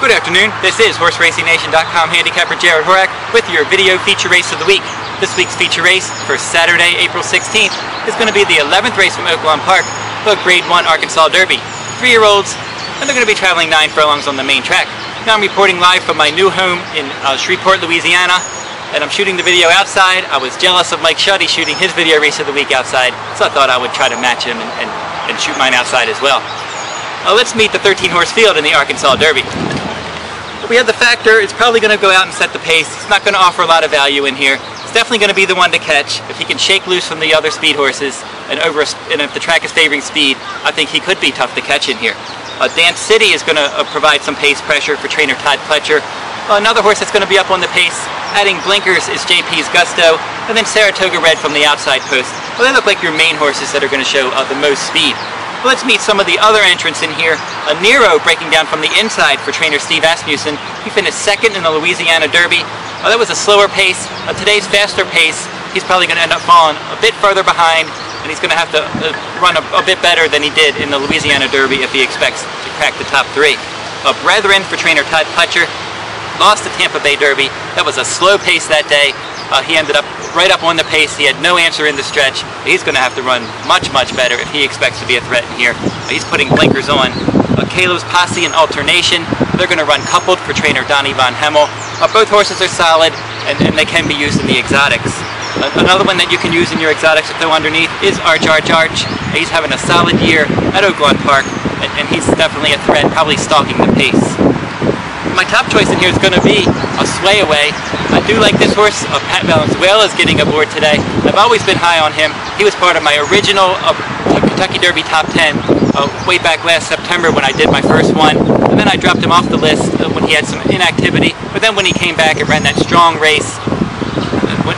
Good afternoon, this is HorseRacingNation.com handicapper Jared Horak with your video feature race of the week. This week's feature race for Saturday, April 16th is going to be the 11th race from Oaklawn Park, the Grade 1 Arkansas Derby. 3-year-olds, and they're going to be traveling 9 furlongs on the main track. Now I'm reporting live from my new home in Shreveport, Louisiana, and I'm shooting the video outside. I was jealous of Mike Shuddy shooting his video race of the week outside, so I thought I would try to match him and shoot mine outside as well. Let's meet the 13-horse field in the Arkansas Derby. We have the Factor. It's probably going to go out and set the pace. It's not going to offer a lot of value in here. It's definitely going to be the one to catch. If he can shake loose from the other speed horses and if the track is favoring speed, I think he could be tough to catch in here. Dance City is going to provide some pace pressure for trainer Todd Pletcher. Another horse that's going to be up on the pace, adding blinkers, is JP's Gusto, and then Saratoga Red from the outside post. Well, they look like your main horses that are going to show the most speed. Well, let's meet some of the other entrants in here. Nero breaking down from the inside for trainer Steve Asmussen. He finished second in the Louisiana Derby. That was a slower pace. Today's faster pace, he's probably going to end up falling a bit further behind, and he's going to have to run a bit better than he did in the Louisiana Derby if he expects to crack the top 3. Brethren for trainer Todd Pletcher lost the Tampa Bay Derby. That was a slow pace that day. He ended up right up on the pace. He had no answer in the stretch. He's going to have to run much better if he expects to be a threat in here. He's putting blinkers on. Caleb's Posse and Alternation, they're going to run coupled for trainer Donnie Von Hemmel. Both horses are solid, and they can be used in the exotics. Another one that you can use in your exotics to throw underneath is Arch. He's having a solid year at Oaklawn Park, and he's definitely a threat, probably stalking the pace. My top choice in here is going to be a Sway Away. I do like this horse. Pat Valenzuela is getting aboard today. I've always been high on him. He was part of my original Kentucky Derby top 10 way back last September when I did my first one. And then I dropped him off the list when he had some inactivity. But then when he came back and ran that strong race,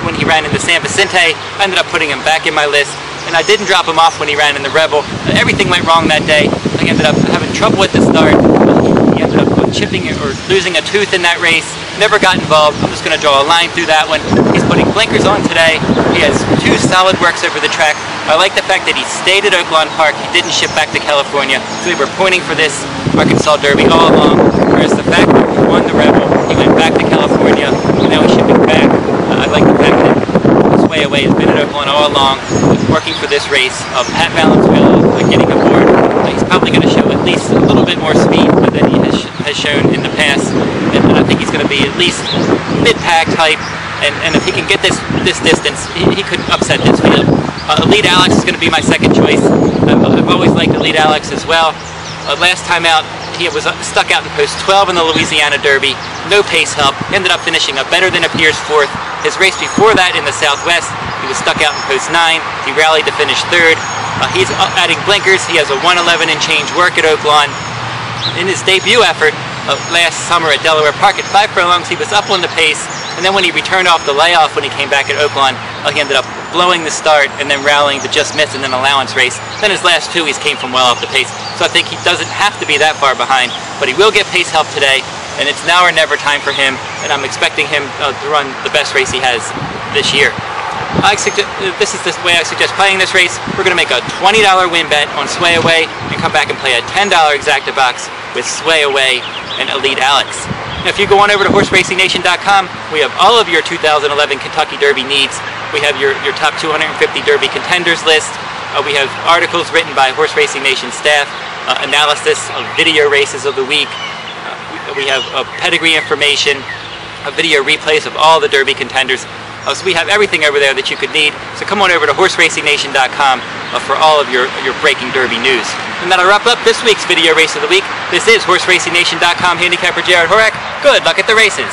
when he ran in the San Vicente, I ended up putting him back in my list. And I didn't drop him off when he ran in the Rebel. Everything went wrong that day. I ended up having trouble at the start. He ended up chipping or losing a tooth in that race. Never got involved. I'm just going to draw a line through that one. He's putting blinkers on today. He has 2 solid works over the track. I like the fact that he stayed at Oaklawn Park. He didn't ship back to California. So we were pointing for this Arkansas Derby all along. Whereas the fact that he won the Rebel, he went back to California, and now he's shipping back. I like the fact that Sway Away has been at Oaklawn all along, working for this race. Pat Valenzuela getting aboard. He's probably going to show at least a little bit more speed than he has shown in the past, and I think he's going to be at least mid-pack type, and if he can get this distance, he could upset this field. Elite Alex is going to be my second choice. I've always liked Elite Alex as well. Last time out, he was stuck out in post 12 in the Louisiana Derby, no pace help, ended up finishing a better than appears 4th. His race before that in the Southwest, he was stuck out in post 9, he rallied to finish 3rd. He's adding blinkers. He has a 111 and change work at Oaklawn. In his debut effort last summer at Delaware Park at 5 furlongs, he was up on the pace, and then when he returned off the layoff when he came back at Oaklawn, he ended up blowing the start and then rallying to just miss in an allowance race. Then his last 2 he's came from well off the pace, so I think he doesn't have to be that far behind, but he will get pace help today, and it's now or never time for him, and I'm expecting him to run the best race he has this year. This is the way I suggest playing this race. We're going to make a $20 win bet on Sway Away and come back and play a $10 exacta box with Sway Away and Elite Alex. Now, if you go on over to HorseRacingNation.com, we have all of your 2011 Kentucky Derby needs. We have your top 250 Derby contenders list. We have articles written by Horse Racing Nation staff, analysis of video races of the week. We have pedigree information, video replays of all the Derby contenders. So we have everything over there that you could need. So come on over to HorseRacingNation.com for all of your breaking Derby news. And that'll wrap up this week's video race of the week. This is HorseRacingNation.com handicapper Jared Horak. Good luck at the races.